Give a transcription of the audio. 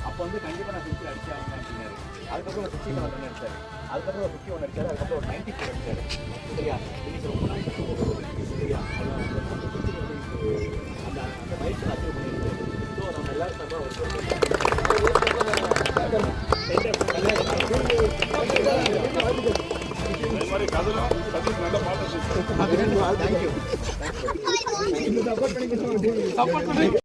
அப்போ வந்து கண்டிப்பாக நான் செஞ்சு அடிச்சு ஆகணும் அப்படின்னாரு. அதுக்கப்புறம் ஒரு 51 ரன் அடிச்சாரு. அதுக்கப்புறம் ஒரு 51 அடிச்சாரு. அதுக்கப்புறம் ஒரு 94 அடிச்சாரு. சரியா இன்னைக்கு ரொம்ப நாள் சரியா அந்த அந்த வயசில் அச்சீவ் பண்ணியிருக்காரு. ஸோ நம்ம எல்லாரும் நம்ம சப்போர்ட் பண்ணி